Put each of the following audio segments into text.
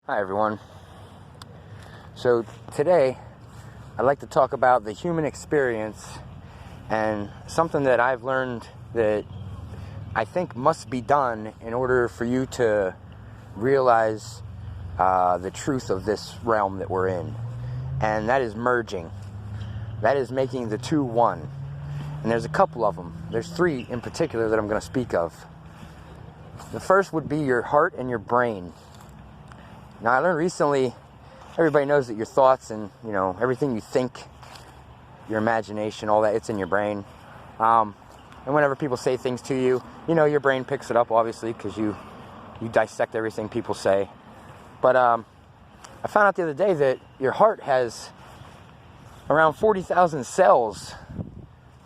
Hi everyone. So today I'd like to talk about the human experience and something that I've learned that I think must be done in order for you to realize the truth of this realm that we're in. And that is merging. That is making the two one. And there's a couple of them. There's three in particular that I'm going to speak of. The first would be your heart and your brain. Now, I learned recently, everybody knows that your thoughts and, everything you think, your imagination, all that, it's in your brain. And whenever people say things to you, your brain picks it up, obviously, because you dissect everything people say. But I found out the other day that your heart has around 40,000 cells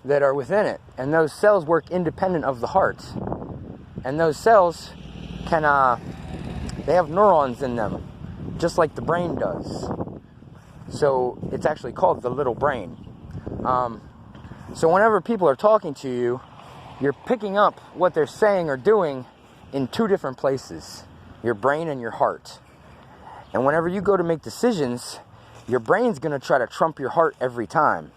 that are within it. And those cells work independent of the heart. And those cells they have neurons in them, just like the brain does. So it's actually called the little brain. So whenever people are talking to you, you're picking up what they're saying or doing in two different places, your brain and your heart. And whenever you go to make decisions, your brain's going to try to trump your heart every time,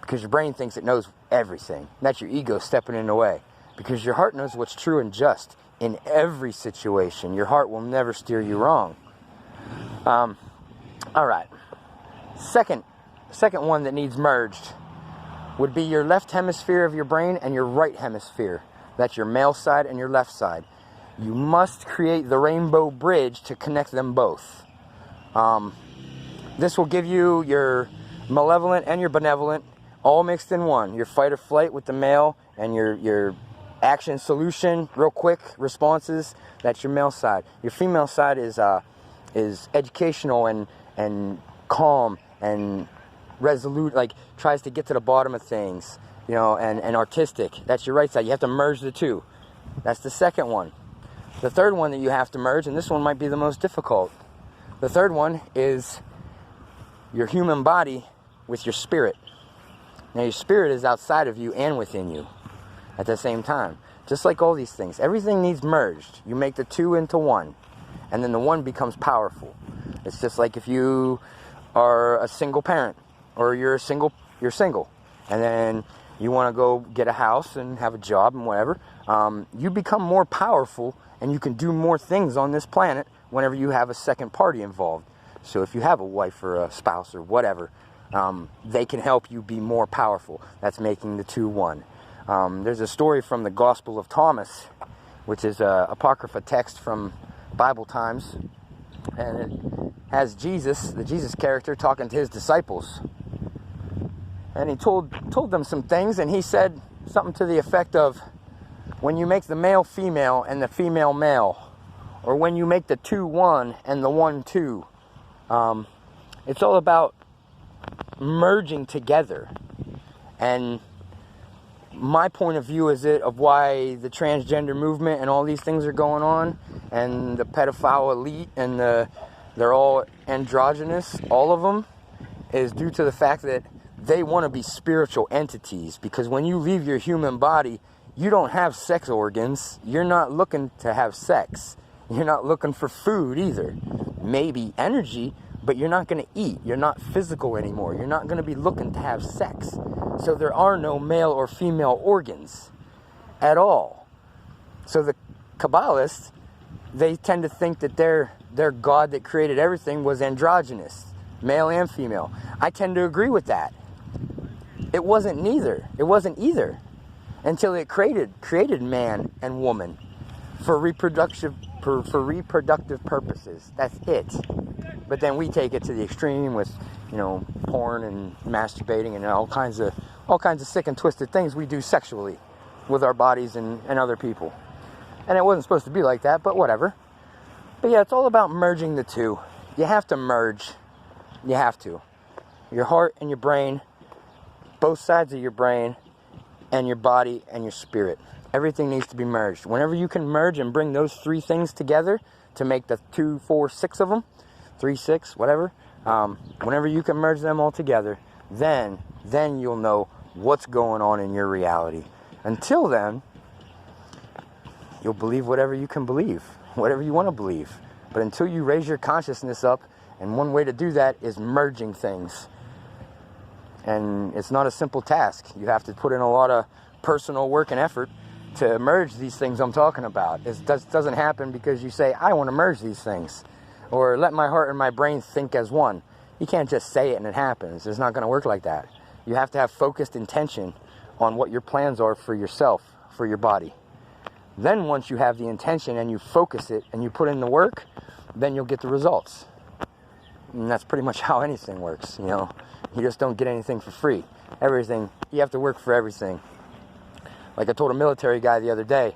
because your brain thinks it knows everything. That's your ego stepping in the way, because your heart knows what's true and just. In every situation, your heart will never steer you wrong. All right. Second one that needs merged would be your left hemisphere of your brain and your right hemisphere. That's your male side and your left side. You must create the rainbow bridge to connect them both. This will give you your malevolent and your benevolent all mixed in one. Your fight or flight with the male and your action, solution, real quick responses. That's your male side. Your female side is educational and calm and resolute, like tries to get to the bottom of things, and artistic. That's your right side. You have to merge the two. That's the second one. The third one that you have to merge, and this one might be the most difficult. The third one is your human body with your spirit. Now, your spirit is outside of you and within you at the same time. Just like all these things, everything needs merged. You make the two into one, and then the one becomes powerful. It's just like if you are a single parent, or you're single, and then you want to go get a house and have a job and whatever. You become more powerful, and you can do more things on this planet whenever you have a second party involved. So if you have a wife or a spouse or whatever, they can help you be more powerful. That's making the two one. There's a story from the Gospel of Thomas, which is an apocrypha text from Bible times, and it has Jesus, the Jesus character, talking to his disciples. And he told them some things, and he said something to the effect of, when you make the male female and the female male, or when you make the two one and the one two, it's all about merging together. And my point of view of why the transgender movement and all these things are going on, and the pedophile elite, and they're all androgynous, all of them, is due to the fact that they want to be spiritual entities. Because when you leave your human body, you don't have sex organs. You're not looking to have sex. You're not looking for food either. Maybe energy, but you're not going to eat. You're not physical anymore. You're not going to be looking to have sex. So there are no male or female organs at all. So the Kabbalists, they tend to think that their God that created everything was androgynous, male and female. I tend to agree with that. It wasn't neither. It wasn't either until it created man and woman for reproductive purposes. That's it. But then we take it to the extreme with, porn and masturbating and all kinds of sick and twisted things we do sexually with our bodies and other people. And it wasn't supposed to be like that, but whatever. But yeah, it's all about merging the two. You have to merge. You have to. Your heart and your brain, both sides of your brain, and your body and your spirit. Everything needs to be merged. Whenever you can merge and bring those three things together to make the 2, 4, 6 of them, 3, 6, whatever, whenever you can merge them all together, then you'll know what's going on in your reality. Until then, you'll believe whatever you can believe, whatever you want to believe. But until you raise your consciousness up, and one way to do that is merging things. And it's not a simple task. You have to put in a lot of personal work and effort to merge these things I'm talking about. It doesn't happen because you say, I want to merge these things, or let my heart and my brain think as one. You can't just say it and it happens. It's not going to work like that. You have to have focused intention on what your plans are for yourself, for your body. Then once you have the intention and you focus it and you put in the work, then you'll get the results. And that's pretty much how anything works, you know. You just don't get anything for free. Everything, you have to work for everything. Like I told a military guy the other day,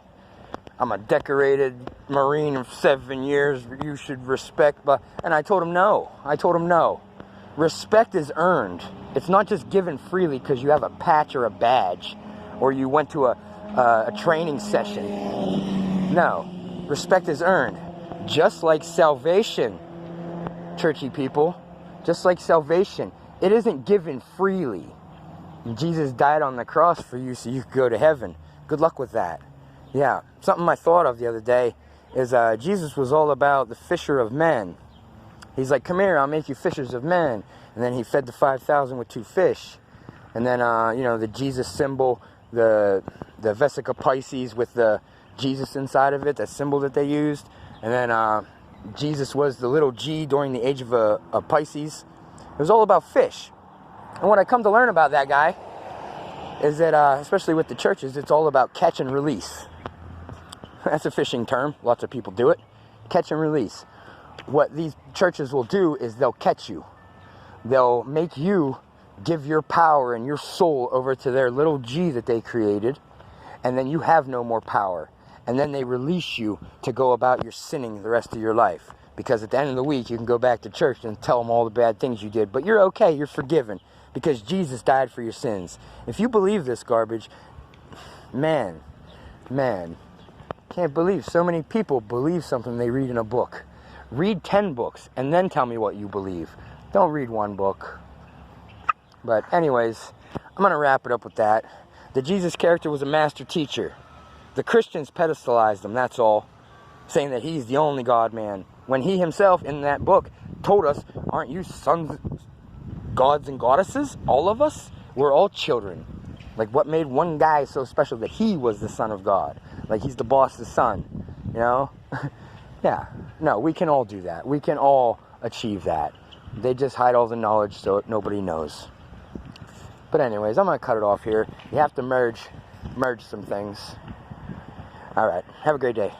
I'm a decorated Marine of 7 years, you should respect, and I told him no. Respect is earned. It's not just given freely because you have a patch or a badge, or you went to a training session. No, respect is earned. Just like salvation, churchy people, just like salvation, it isn't given freely. Jesus died on the cross for you so you could go to heaven. Good luck with that. Yeah, something I thought of the other day is Jesus was all about the fisher of men. He's like, come here, I'll make you fishers of men. And then he fed the 5,000 with 2 fish. And then, you know, the Jesus symbol, the Vesica Pisces with the Jesus inside of it, that symbol that they used. And then Jesus was the little G during the age of Pisces. It was all about fish. And what I come to learn about that guy is that, especially with the churches, it's all about catch and release. That's a fishing term. Lots of people do it. Catch and release. What these churches will do is they'll catch you. They'll make you give your power and your soul over to their little G that they created, and then you have no more power. And then they release you to go about your sinning the rest of your life. Because at the end of the week, you can go back to church and tell them all the bad things you did. But you're okay, you're forgiven, because Jesus died for your sins. If you believe this garbage, man, can't believe so many people believe something they read in a book. Read 10 books and then tell me what you believe. Don't read 1 book. But anyways, I'm going to wrap it up with that. The Jesus character was a master teacher. The Christians pedestalized him, that's all, saying that he's the only God-man. When he himself, in that book, told us, aren't you sons, gods and goddesses? All of us? We're all children. Like, what made one guy so special that he was the son of God? Like, he's the boss's son, you know? Yeah. No, we can all do that. We can all achieve that. They just hide all the knowledge so nobody knows. But anyways, I'm going to cut it off here. You have to merge some things. All right. Have a great day.